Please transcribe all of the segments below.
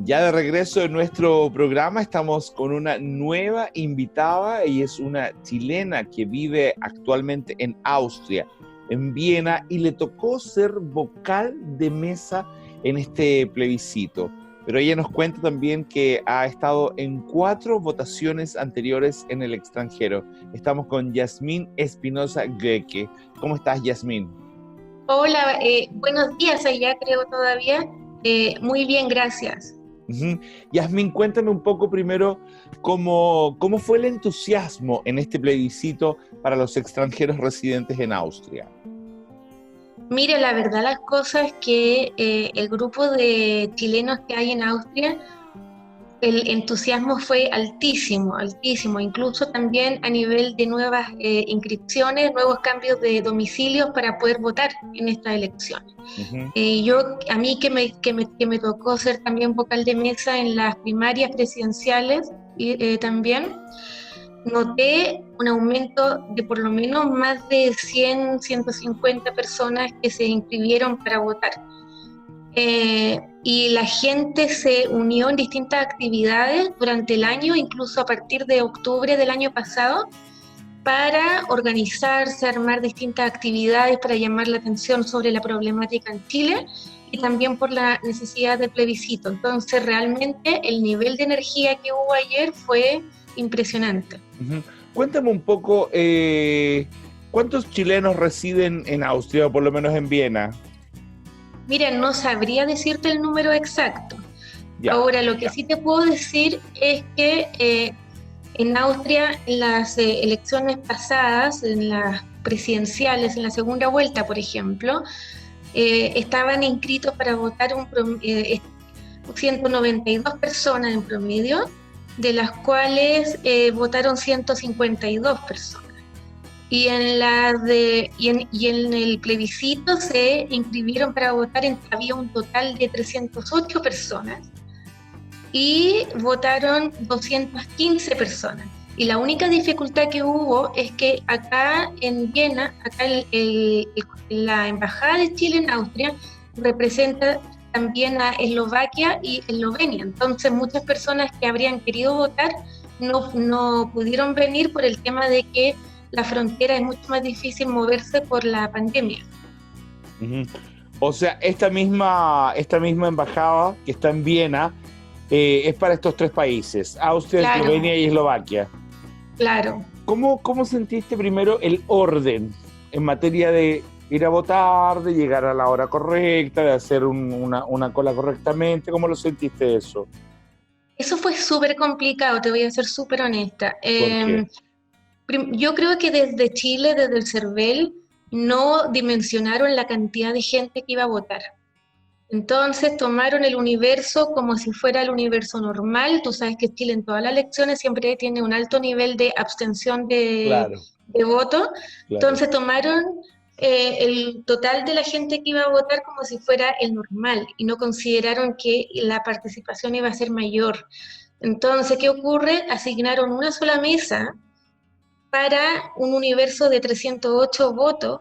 Ya de regreso en nuestro programa estamos con una nueva invitada. Ella es una chilena que vive actualmente en Austria, en Viena, y le tocó ser vocal de mesa en este plebiscito. Pero ella nos cuenta también que ha estado en 4 votaciones anteriores en el extranjero. Estamos con Yasmín Espinosa Goecke. ¿Cómo estás, Yasmín? Hola, buenos días allá creo todavía. Muy bien, gracias. Ujú. Yasmín, cuéntame un poco primero cómo fue el entusiasmo en este plebiscito para los extranjeros residentes en Austria. Mire, la verdad las cosas es que el grupo de chilenos que hay en Austria, el entusiasmo fue altísimo, altísimo, incluso también a nivel de nuevas inscripciones, nuevos cambios de domicilios para poder votar en estas elecciones. Ujú. A mí que me tocó ser también vocal de mesa en las primarias presidenciales y también. Noté un aumento de por lo menos más de 100, 150 personas que se inscribieron para votar. Y la gente se unió en distintas actividades durante el año, incluso a partir de octubre del año pasado, para organizarse, armar distintas actividades para llamar la atención sobre la problemática en Chile y también por la necesidad del plebiscito. Entonces, realmente el nivel de energía que hubo ayer fue impresionante. Ujú. Cuéntame un poco, ¿cuántos chilenos residen en Austria, o por lo menos en Viena? Mira, no sabría decirte el número exacto. Ya. Ahora, lo que sí te puedo decir es que en Austria, en las elecciones pasadas, en las presidenciales, en la segunda vuelta, por ejemplo, estaban inscritos para votar 192 personas en promedio, de las cuales votaron 152 personas. Y en el plebiscito se inscribieron para votar, había un total de 308 personas y votaron 215 personas. Y la única dificultad que hubo es que acá en Viena, acá la Embajada de Chile en Austria representa también a Eslovaquia y Eslovenia. Entonces muchas personas que habrían querido votar no pudieron venir por el tema de que la frontera es mucho más difícil moverse por la pandemia. Ujú. O sea, esta misma embajada que está en Viena es para estos 3 países, Austria, Claro, Eslovenia y Eslovaquia. claro. ¿Cómo sentiste primero el orden en materia de ir a votar, de llegar a la hora correcta, de hacer una cola correctamente? ¿Cómo lo sentiste eso? Eso fue súper complicado, te voy a ser súper honesta. ¿Por qué? Yo creo que desde Chile, desde el CERVEL, no dimensionaron la cantidad de gente que iba a votar. Entonces tomaron el universo como si fuera el universo normal. Tú sabes que Chile en todas las elecciones siempre tiene un alto nivel de abstención Claro, de voto. claro. Entonces tomaron el total de la gente que iba a votar como si fuera el normal y no consideraron que la participación iba a ser mayor. Entonces, ¿qué ocurre? Asignaron una sola mesa para un universo de 308 votos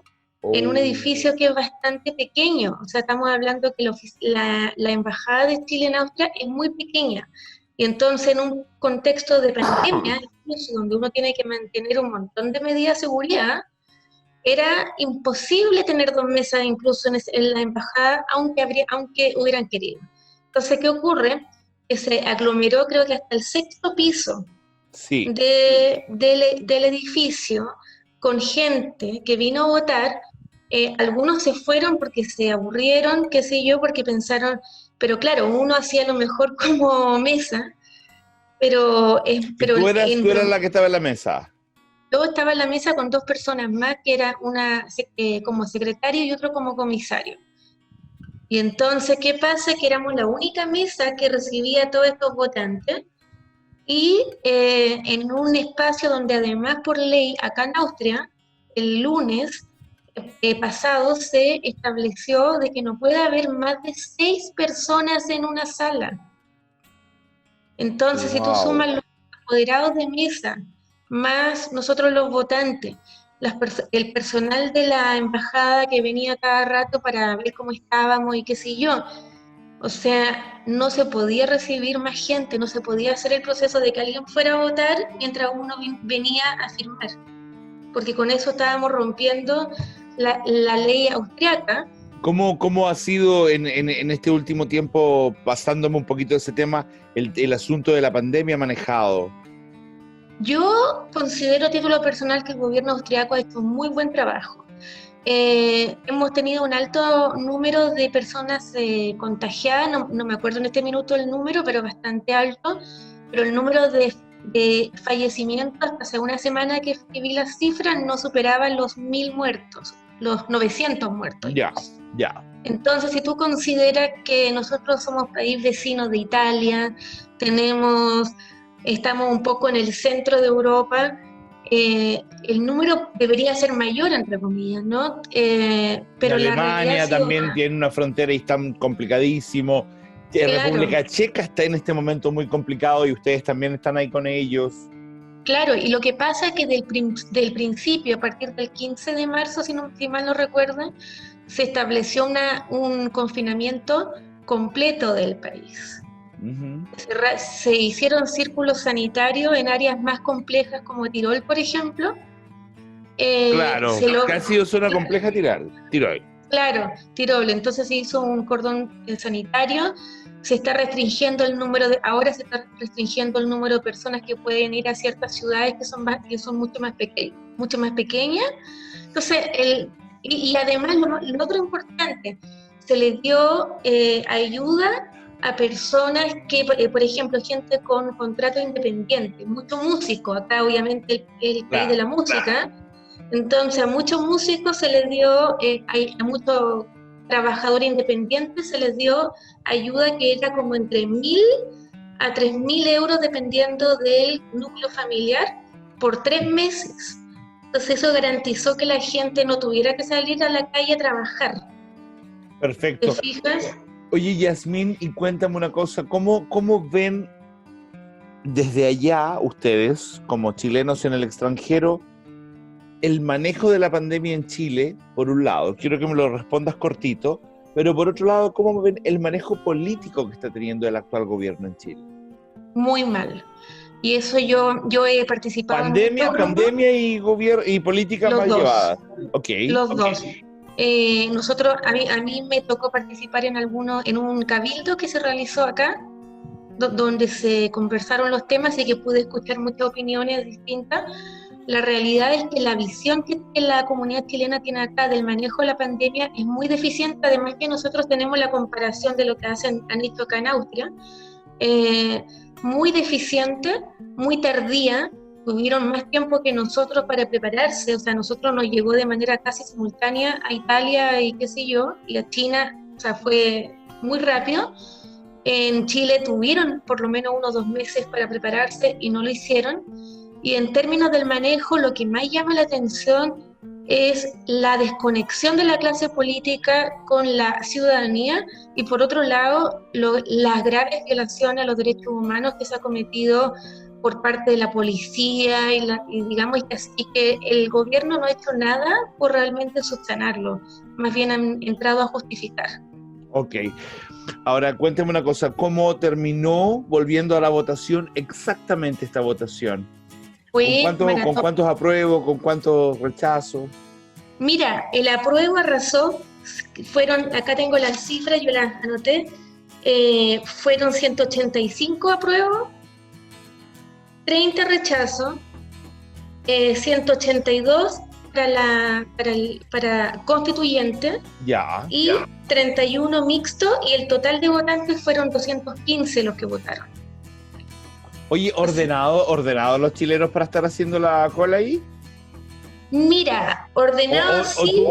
en un Oh, edificio que es bastante pequeño. O sea, estamos hablando que la Embajada de Chile en Austria es muy pequeña. Y entonces, en un contexto de pandemia, incluso donde uno tiene que mantener un montón de medidas de seguridad, era imposible tener 2 mesas incluso en la embajada, aunque hubieran querido. Entonces, ¿qué ocurre? Que se aglomeró creo que hasta el sexto piso sí. del edificio con gente que vino a votar. Algunos se fueron porque se aburrieron, qué sé yo, porque pensaron, pero claro, uno hacía lo mejor como mesa, pero, Y pero tú eras la que estaba en la mesa. yo estaba en la mesa con 2 personas más, que era una como secretario y otro como comisario. Y entonces, ¿qué pasa? Que éramos la única mesa que recibía a todos estos votantes y en un espacio donde además por ley, acá en Austria, el lunes pasado se estableció de que no puede haber más de 6 personas en una sala. Entonces, si tú Wow. sumas los apoderados de mesa, más nosotros los votantes, el personal de la embajada que venía cada rato para ver cómo estábamos y qué sé yo, O sea, no se podía recibir más gente, no se podía hacer el proceso de que alguien fuera a votar mientras uno venía a firmar, porque con eso estábamos rompiendo la ley austriaca. ¿Cómo ha sido en este último tiempo, pasándome un poquito de ese tema, el asunto de la pandemia manejado? Yo considero a título personal que el gobierno austriaco ha hecho un muy buen trabajo. Hemos tenido un alto número de personas contagiadas, no me acuerdo en este minuto el número, pero bastante alto, pero el número de fallecimientos hasta hace una semana que vi las cifras no superaban los 1.000 muertos, los 900 muertos. Ya. Entonces, si tú consideras que nosotros somos país vecino de Italia, estamos un poco en el centro de Europa, el número debería ser mayor, entre comillas, ¿no? Pero Alemania también tiene una frontera y está complicadísimo. Claro. República Checa está en este momento muy complicado y ustedes también están ahí con ellos. Claro, y lo que pasa es que del principio, a partir del 15 de marzo, si mal no recuerdan, se estableció un confinamiento completo del país. Uh-huh. Se hicieron círculos sanitarios en áreas más complejas como Tirol, por ejemplo. Claro, que ha sido zona compleja Tirol. Claro, Tirol. Entonces se hizo un cordón sanitario. Se está restringiendo ahora se está restringiendo el número de personas que pueden ir a ciertas ciudades que son mucho más pequeñas. Entonces, y además lo otro importante, se les dio ayuda a personas que, por ejemplo, gente con contrato independiente, muchos músicos, acá obviamente el país de la música, claro. Entonces a muchos músicos se les dio, a muchos trabajadores independientes se les dio ayuda que era como entre 1.000 a 3.000 euros dependiendo del núcleo familiar por 3 meses. Entonces eso garantizó que la gente no tuviera que salir a la calle a trabajar. Perfecto. ¿Te fijas? Oye, Yasmín, y cuéntame una cosa, ¿cómo ven desde allá ustedes, como chilenos en el extranjero, el manejo de la pandemia en Chile, por un lado? Quiero que me lo respondas cortito, pero por otro lado, ¿cómo ven el manejo político que está teniendo el actual gobierno en Chile? Muy mal. Y eso yo he participado pandemia y política mal llevada. Los dos. Nosotros, a mí me tocó participar en un cabildo que se realizó acá, donde se conversaron los temas y que pude escuchar muchas opiniones distintas. La realidad es que la visión que la comunidad chilena tiene acá del manejo de la pandemia es muy deficiente, además que nosotros tenemos la comparación de lo que han hecho acá en Austria, muy deficiente, muy tardía. Tuvieron más tiempo que nosotros para prepararse, o sea, a nosotros nos llegó de manera casi simultánea a Italia y qué sé yo, y a China, o sea, fue muy rápido. En Chile tuvieron por lo menos 1 o 2 meses para prepararse y no lo hicieron. Y en términos del manejo, lo que más llama la atención es la desconexión de la clase política con la ciudadanía y por otro lado, las graves violaciones a los derechos humanos que se ha cometido por parte de la policía y digamos que el gobierno no ha hecho nada por realmente subsanarlo, más bien han entrado a justificar. Ok, ahora cuénteme una cosa, ¿cómo terminó, volviendo a la votación, exactamente esta votación? ¿Con cuántos apruebo, con cuántos rechazo? Mira, el apruebo arrasó, acá tengo las cifras, yo las anoté, fueron 185 apruebos, 30 rechazos, 182 para constituyente, y 31 mixto, y el total de votantes fueron 215 los que votaron. Oye, ¿ordenado los chilenos para estar haciendo la cola ahí? Mira, ordenados sí.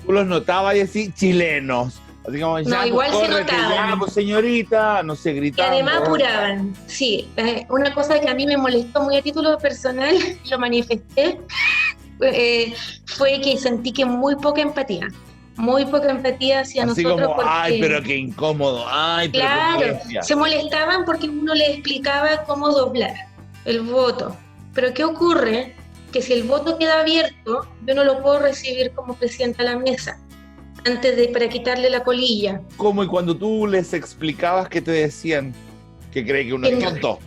¿Tú los notabas y así, chilenos? Así como, no, igual se notaban. Ya, señorita, no sé, gritando. Y además apuraban, sí. Una cosa que a mí me molestó muy a título personal, lo manifesté, fue que sentí que muy poca empatía hacia así nosotros. Como, ay, pero qué incómodo, ay, pero claro, se molestaban porque uno les explicaba cómo doblar el voto. Pero ¿qué ocurre? Que si el voto queda abierto, yo no lo puedo recibir como presidenta de la mesa. para quitarle la colilla. ¿Cómo? Y cuando tú les explicabas, ¿qué te decían? ¿Que cree que uno es tonto?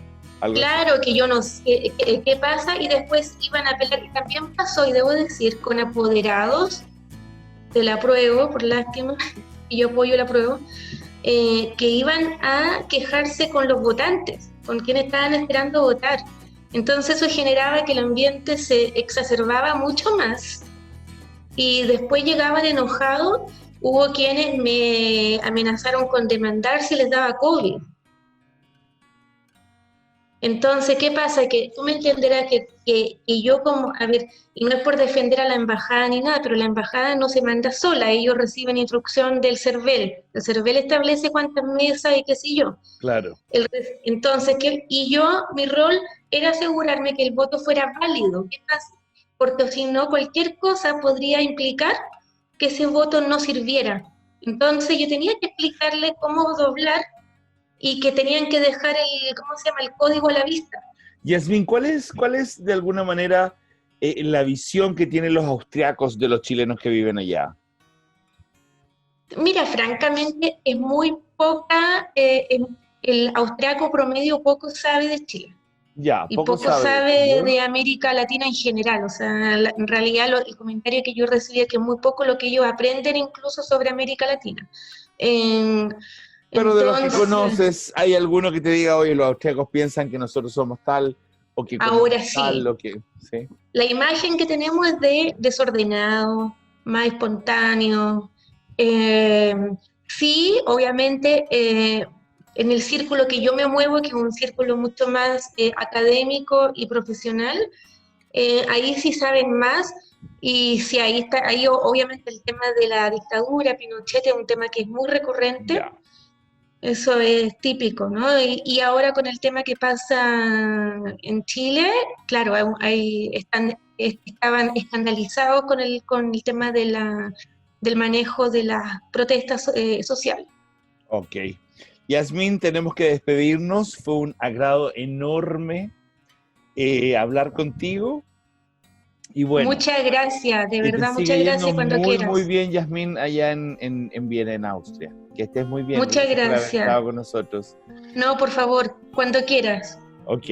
Claro, que yo no sé qué pasa, y después iban a pelear, y también pasó, y debo decir, con apoderados del apruebo, por lástima, y yo apoyo el apruebo, que iban a quejarse con los votantes, con quienes estaban esperando votar. Entonces eso generaba que el ambiente se exacerbaba mucho más, y después llegaban enojados. Hubo quienes me amenazaron con demandar si les daba COVID. Entonces, ¿qué pasa? Que tú me entenderás que yo como, a ver, y no es por defender a la embajada ni nada, pero la embajada no se manda sola, ellos reciben instrucción del CERVEL. El CERVEL establece cuántas mesas y qué sé yo. Claro. Entonces, mi rol era asegurarme que el voto fuera válido. ¿Qué pasa? Porque si no, cualquier cosa podría implicar que ese voto no sirviera. Entonces, yo tenía que explicarle cómo doblar y que tenían que dejar el código a la vista. Yasmín, ¿cuál es de alguna manera la visión que tienen los austriacos de los chilenos que viven allá? Mira, francamente, es muy poca, el austriaco promedio poco sabe de Chile. Ya, Y poco sabe de América Latina en general. O sea, en realidad el comentario que yo recibí es que muy poco lo que ellos aprenden incluso sobre América Latina. Pero de los que conoces, ¿hay alguno que te diga, oye, los austriacos piensan que nosotros somos tal, o que ahora sí, tal, o que... ¿sí? La imagen que tenemos es de desordenado, más espontáneo. Sí, obviamente, en el círculo que yo me muevo, que es un círculo mucho más académico y profesional, ahí sí saben más. Y sí, ahí obviamente el tema de la dictadura, Pinochet, es un tema que es muy recurrente. Ya. Eso es típico, ¿no? Y ahora con el tema que pasa en Chile, claro, estaban escandalizados con el tema del manejo de las protestas sociales. Ok. Yasmín, tenemos que despedirnos. Fue un agrado enorme hablar contigo. Y bueno, muchas gracias, de verdad, muchas gracias cuando muy, quieras. muy bien, Yasmín, allá en Viena, en Austria. Que estés muy bien. Muchas Por haber gracias. estado con nosotros. No, por favor, cuando quieras. Ok.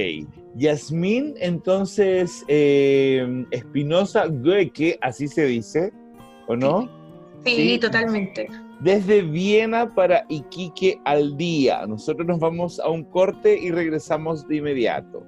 Yasmín, entonces, Espinosa Goeke, así se dice, ¿o no? Sí, totalmente. Desde Viena para Iquique al día. Nosotros nos vamos a un corte y regresamos de inmediato.